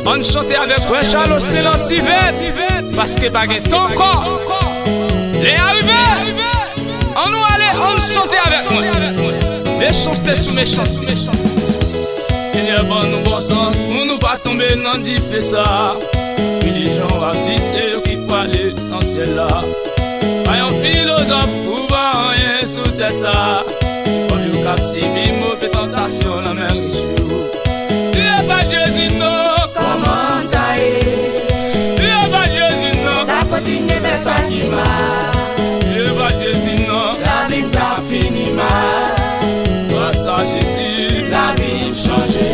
On chante avec Frère Charles dans Civette, parce que baguette ton corps. Les arrivés, on nous allait, on chante avec moi. Méchanceté sous méchanceté. Seigneur, bon nous bon sens, pour nous pas tomber dans le fait ça. Puis les gens ont dit, c'est eux qui peuvent aller dans ce ciel là. Pas un philosophe, ou pas rien sous terre ça. Pas vu cap si bien mauvaise tentation, la mer issue. Tu n'es pas Jésus, non. Comment t'aille? Tu n'es pas Jésus, non. La continue vers sa qui mal. Tu n'es pas Jésus, non. La vie t'a fini mal. Grâce à Jésus, la vie changée.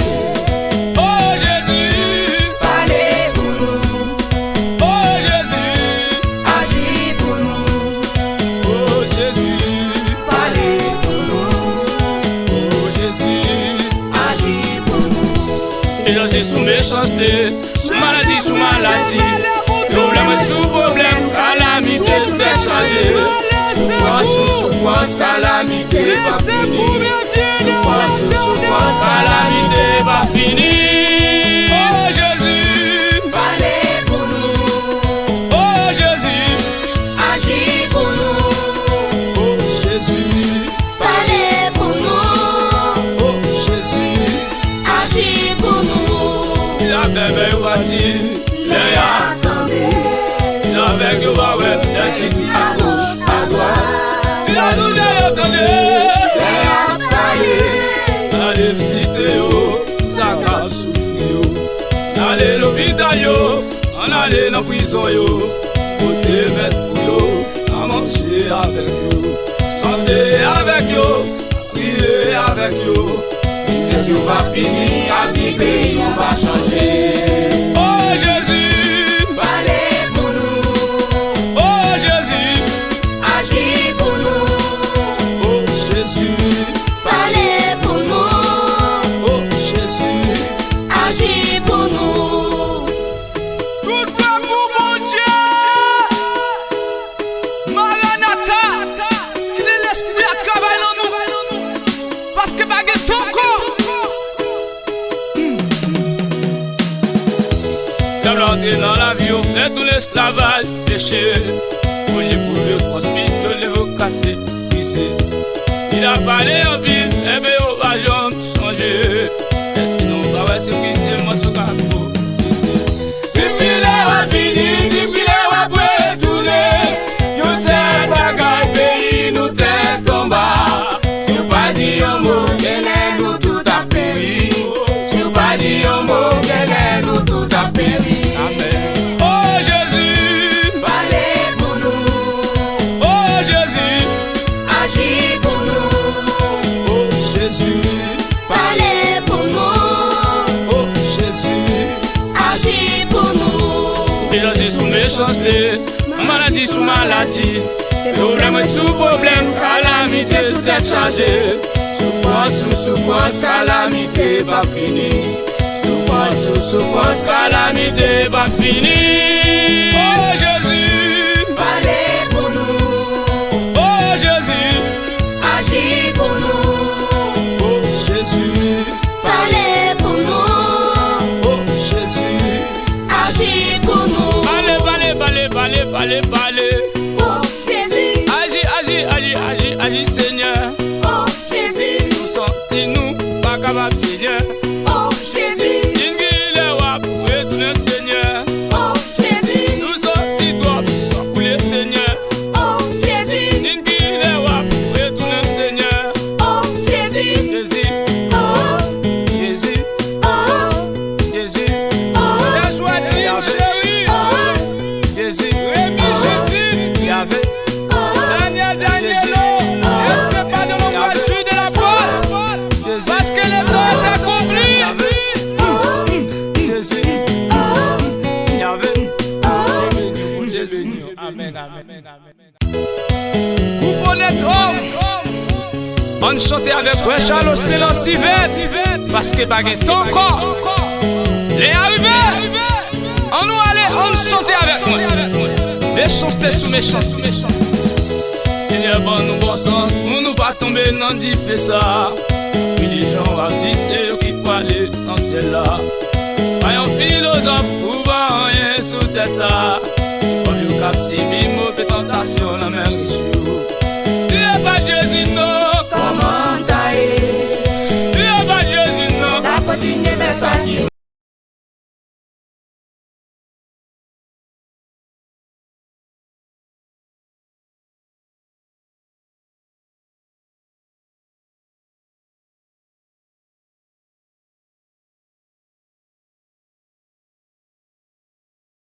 Oh Jésus, parlez pour nous. Oh Jésus, agis pour nous. Oh Jésus, parlez pour nous. Oh Jésus, agis pour nous. il agit sous méchanceté, maladie sous maladie, problème sous problème, calamité sous changé. Souffrance sous souffrance, calamité pas fini. Souffrance sous souffrance, Calamité pas fini. Oh Jésus, parlez pour nous. oh Jésus, Agis pour nous. oh Jésus, Parlez pour nous. oh Jésus. Agis pour nous. La bébé va dire, les Attendez. il avec vous va ouais, les titres à gauche, à droite. Il a nous attendez. Allez visiter yo, ça va souffrir yo. Allez l'hôpital yo, on allait dans prison yo. Côté mettre pour yo, à marcher avec yo, chanter avec yo, prier avec yo. Si on va finir à vivre, on va changer. Oh Jésus, Parlez pour nous. oh Jésus, Agis pour nous. oh Jésus, Parlez pour nous. oh Jésus. Agis pour nous. Tout l'amour, mon Dieu. Maranatha, qu'il ait l'esprit à travailler en nous. Parce que baguette ton corps. Comme l'entrée dans la vie, on fait tout l'esclavage, péché. Pour les bourreaux, prospères, les veaux cassés, brisés. Il a parlé en ville, et bien, on va jamais changer. Est-ce qu'il n'ont pas ouais, c'est qui c'est moi, ce capot? Depuis la fini, depuis la retourner. Nous sommes bagaille, pays nous tête combat. Si vous pas dit un mot, nous tout a péri. Si vous pas dit un mot, nous tout a péri. Amen. Oh Jésus, Parlez pour nous. oh Jésus, Agis pour nous. oh Jésus, Parlez pour nous. oh Jésus. Agis pour nous. Il agit sous méchanceté, maladie sous maladie, problème sous problème, calamité sous tête chargée. Souffrance sous souffrance, calamité pas fini. Souffrance sous souffrance, Calamité pas finie. Oh Jésus, parlez pour nous. oh Jésus, Agis pour nous. oh Jésus, Parlez pour nous. oh Jésus. Agis pour nous. Allez. Oh Jésus. Agis, Seigneur. Oh Jésus. Nous sentons-nous pas capables, Seigneur. Oh Jésus. Il est roi pour retourner, Seigneur. Oh Jésus. Nous sentons sans couler, Seigneur. Oh Jésus. Il est roi pour retourner, Seigneur. Oh Jésus. Jésus, Oh Jésus, oh Jésus. oh. C'est joie de vivre, chérie. Jésus, Rémi, Jésus, Yahvé, Daniel, restez pas dans l'ombre sud de la porte, parce que le temps est accompli. Jésus, Yahvé, Dieu béni. Amen. Vous honnête homme, on chantait avec Frère Charles dans Civette, parce que baguette ton corps. Les arrivés, on nous allait, on chantait avec moi. Méchanceté sous méchanceté. Seigneur, bon nous bon sens, pour nous pas tomber dans le fait ça. Puis les gens ont dit, c'est eux qui peuvent aller dans ce ciel là. Pas un philosophe. te ça. Bon, yo cap si bi mauvais tentation là.